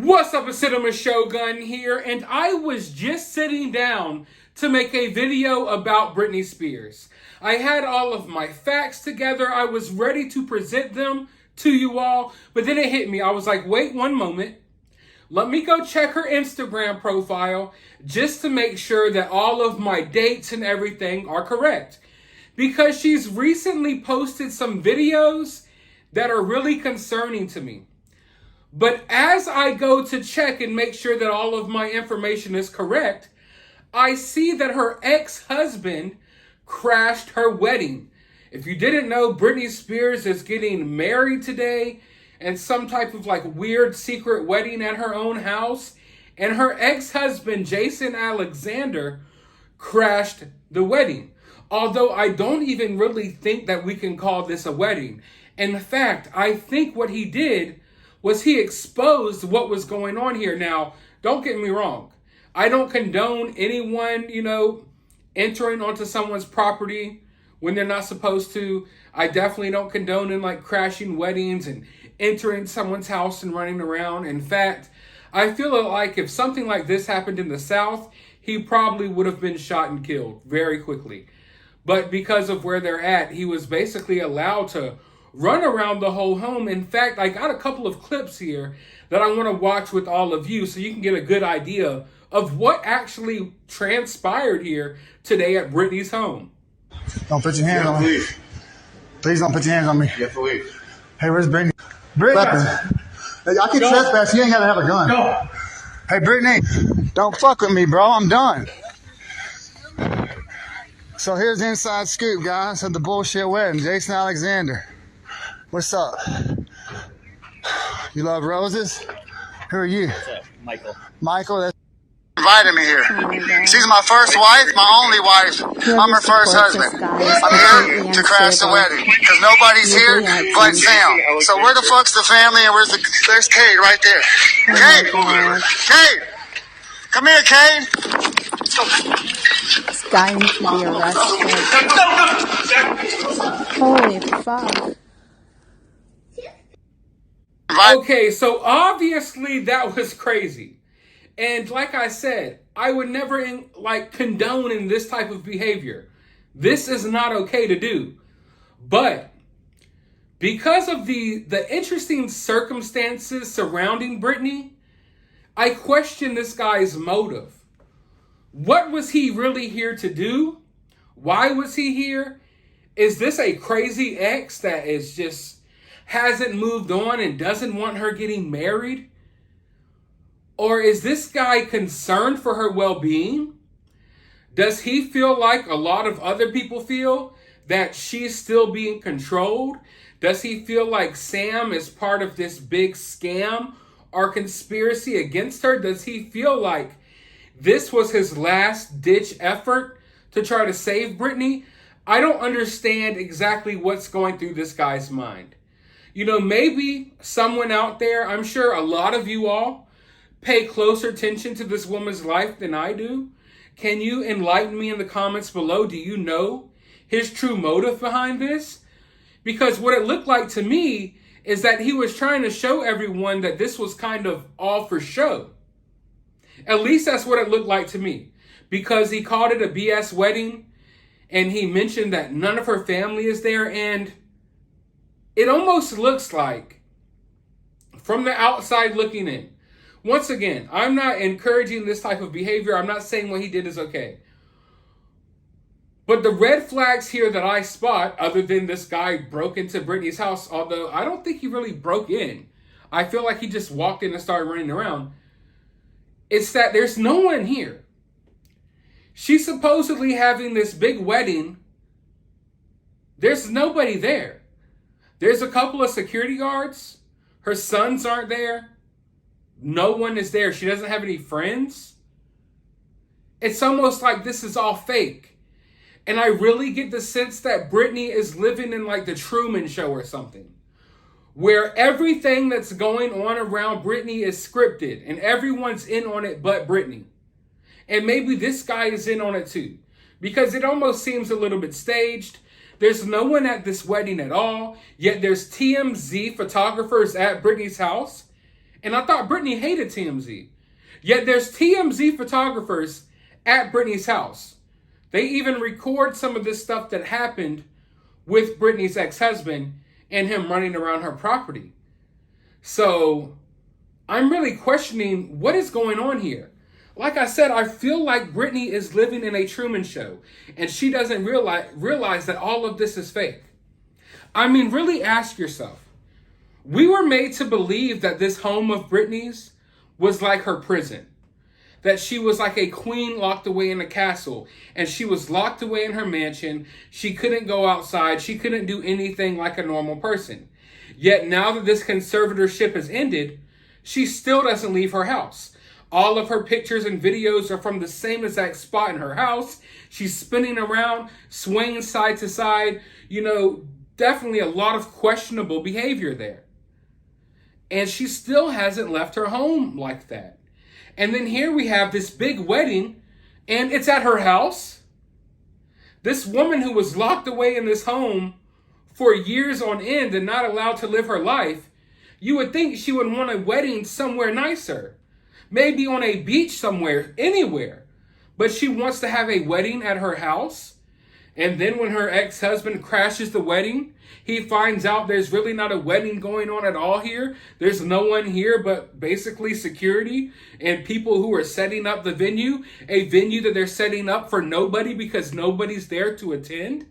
What's up, it's Cinema Shogun here, and I was just sitting down to make a video about Britney Spears. I had all of my facts together, I was ready to present them to you all, but then it hit me. I was like, wait one moment, let me go check her Instagram profile just to make sure that all of my dates and everything are correct. Because she's recently posted some videos that are really concerning to me. But as I go to check and make sure that all of my information is correct, I see that her ex-husband crashed her wedding. If you didn't know, Britney Spears is getting married today and some type of like weird secret wedding at her own house. And her ex-husband, Jason Alexander, crashed the wedding. Although I don't even really think that we can call this a wedding. In fact, I think what he did was he exposed what was going on here. Now, don't get me wrong. I don't condone anyone, entering onto someone's property when they're not supposed to. I definitely don't condone in like crashing weddings and entering someone's house and running around. In fact, I feel like if something like this happened in the South, he probably would have been shot and killed very quickly. But because of where they're at, he was basically allowed to run around the whole home. In fact, I got a couple of clips here that I want to watch with all of you so you can get a good idea of what actually transpired here today at Britney's home. Don't put your hands on me. Please don't put your hands on me. Yeah, please. Hey, where's Britney? Britney. Hey, I can trespass. You ain't got to have a gun. No. Hey, Britney, don't fuck with me, bro. I'm done. So here's the inside scoop, guys, of the bullshit wedding. Jason Alexander. What's up? You love roses? Who are you? What's up, Michael? Michael, that's invited me here. She's my first wife, my only wife. I'm her first husband. I'm here to crash the wedding because nobody's here but Sam. So where the fuck's the family and there's Cade right there. Cade! Cade! Come here, Cade! This guy needs to be arrested. Holy fuck. Okay, so obviously that was crazy. And like I said, I would never condone in this type of behavior. This is not okay to do. But because of the interesting circumstances surrounding Britney, I question this guy's motive. What was he really here to do? Why was he here? Is this a crazy ex that is just hasn't moved on and doesn't want her getting married? Or is this guy concerned for her well-being? Does he feel like a lot of other people feel that she's still being controlled? Does he feel like Sam is part of this big scam or conspiracy against her? Does he feel like this was his last-ditch effort to try to save Britney? I don't understand exactly what's going through this guy's mind. Maybe someone out there, I'm sure a lot of you all pay closer attention to this woman's life than I do. Can you enlighten me in the comments below? Do you know his true motive behind this? Because what it looked like to me is that he was trying to show everyone that this was kind of all for show. At least that's what it looked like to me. Because he called it a BS wedding and he mentioned that none of her family is there, and it almost looks like, from the outside looking in, once again, I'm not encouraging this type of behavior. I'm not saying what he did is okay. But the red flags here that I spot, other than this guy broke into Britney's house, although I don't think he really broke in. I feel like he just walked in and started running around. It's that there's no one here. She's supposedly having this big wedding. There's nobody there. There's a couple of security guards. Her sons aren't there. No one is there. She doesn't have any friends. It's almost like this is all fake. And I really get the sense that Britney is living in like the Truman Show or something, where everything that's going on around Britney is scripted and everyone's in on it but Britney. And maybe this guy is in on it too, because it almost seems a little bit staged. There's no one at this wedding at all, yet there's TMZ photographers at Britney's house. And I thought Britney hated TMZ. Yet there's TMZ photographers at Britney's house. They even record some of this stuff that happened with Britney's ex-husband and him running around her property. So I'm really questioning what is going on here. Like I said, I feel like Britney is living in a Truman Show, and she doesn't realize that all of this is fake. I mean, really ask yourself. We were made to believe that this home of Britney's was like her prison. That she was like a queen locked away in a castle, and she was locked away in her mansion. She couldn't go outside. She couldn't do anything like a normal person. Yet now that this conservatorship has ended, she still doesn't leave her house. All of her pictures and videos are from the same exact spot in her house. She's spinning around, swaying side to side. Definitely a lot of questionable behavior there. And she still hasn't left her home like that. And then here we have this big wedding, and it's at her house. This woman who was locked away in this home for years on end and not allowed to live her life, you would think she would want a wedding somewhere nicer. Maybe on a beach somewhere, anywhere. But she wants to have a wedding at her house. And then when her ex-husband crashes the wedding, he finds out there's really not a wedding going on at all here. There's no one here but basically security and people who are setting up the venue, a venue that they're setting up for nobody because nobody's there to attend.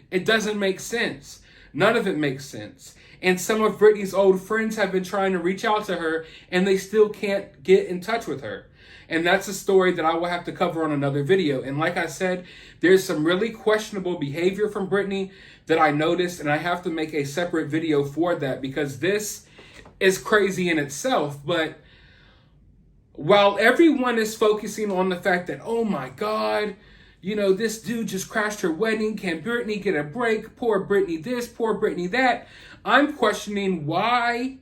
It doesn't make sense. None of it makes sense. And some of Britney's old friends have been trying to reach out to her, and they still can't get in touch with her. And that's a story that I will have to cover on another video. And like I said, there's some really questionable behavior from Britney that I noticed, and I have to make a separate video for that because this is crazy in itself. But while everyone is focusing on the fact that, oh my God, this dude just crashed her wedding. Can Britney get a break? Poor Britney this, poor Britney that. I'm questioning, why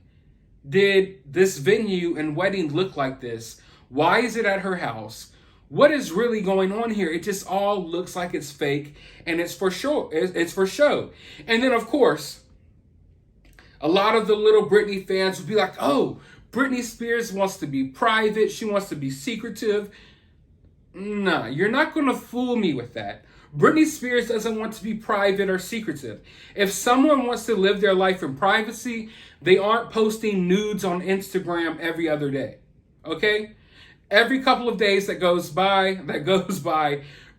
did this venue and wedding look like this? Why is it at her house? What is really going on here? It just all looks like it's fake, and it's for show. It's for show. And then, of course, a lot of the little Britney fans would be like, oh, Britney Spears wants to be private. She wants to be secretive. Nah, you're not going to fool me with that. Britney Spears doesn't want to be private or secretive. If someone wants to live their life in privacy, they aren't posting nudes on Instagram every other day. Okay? Every couple of days that goes by,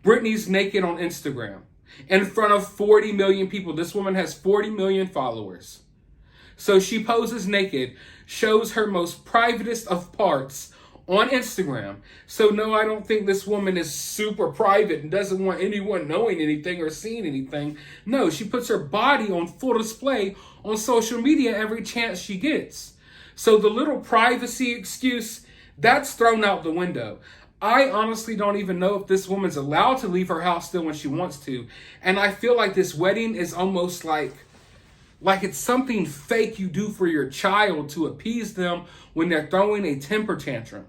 Britney's naked on Instagram in front of 40 million people. This woman has 40 million followers. So she poses naked, shows her most privatest of parts on Instagram. So no, I don't think this woman is super private and doesn't want anyone knowing anything or seeing anything. No, she puts her body on full display on social media every chance she gets. So the little privacy excuse, that's thrown out the window. I honestly don't even know if this woman's allowed to leave her house still when she wants to. And I feel like this wedding is almost like it's something fake you do for your child to appease them when they're throwing a temper tantrum.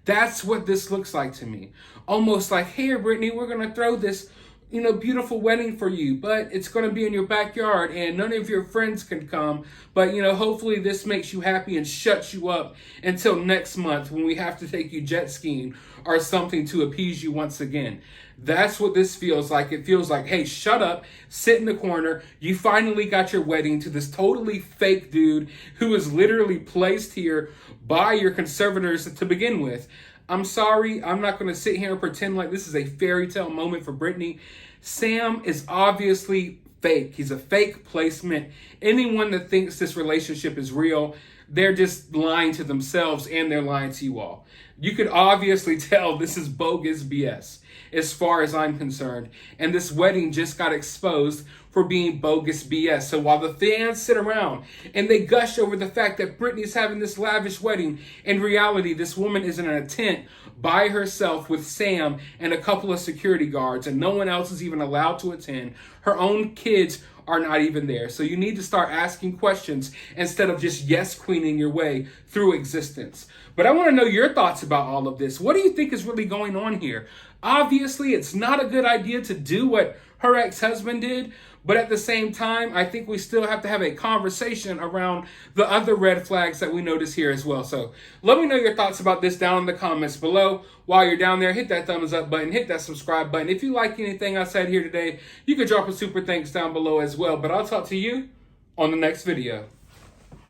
That's what this looks like to me. Almost like, here, Britney, we're going to throw this, beautiful wedding for you, but it's going to be in your backyard and none of your friends can come. But, hopefully this makes you happy and shuts you up until next month when we have to take you jet skiing or something to appease you once again. That's what this feels like. It feels like, hey, shut up, sit in the corner. You finally got your wedding to this totally fake dude who is literally placed here by your conservators to begin with. I'm sorry, I'm not going to sit here and pretend like this is a fairy tale moment for Britney. Sam is obviously fake. He's a fake placement. Anyone that thinks this relationship is real, they're just lying to themselves and they're lying to you all. You could obviously tell this is bogus BS as far as I'm concerned. And this wedding just got exposed for being bogus BS. So while the fans sit around and they gush over the fact that Britney's having this lavish wedding, in reality, this woman is in a tent by herself with Sam and a couple of security guards, and no one else is even allowed to attend. Her own kids are not even there. So you need to start asking questions instead of just yes queening your way through existence. But I want to know your thoughts about all of this. What do you think is really going on here? Obviously, it's not a good idea to do what her ex-husband did, But at the same time, I think we still have to have a conversation around the other red flags that we notice here as well. So let me know your thoughts about this down in the comments below. While you're down there, hit that thumbs up button, hit that subscribe button. If you like anything I said here today, you can drop a super thanks down below as well. But I'll talk to you on the next video.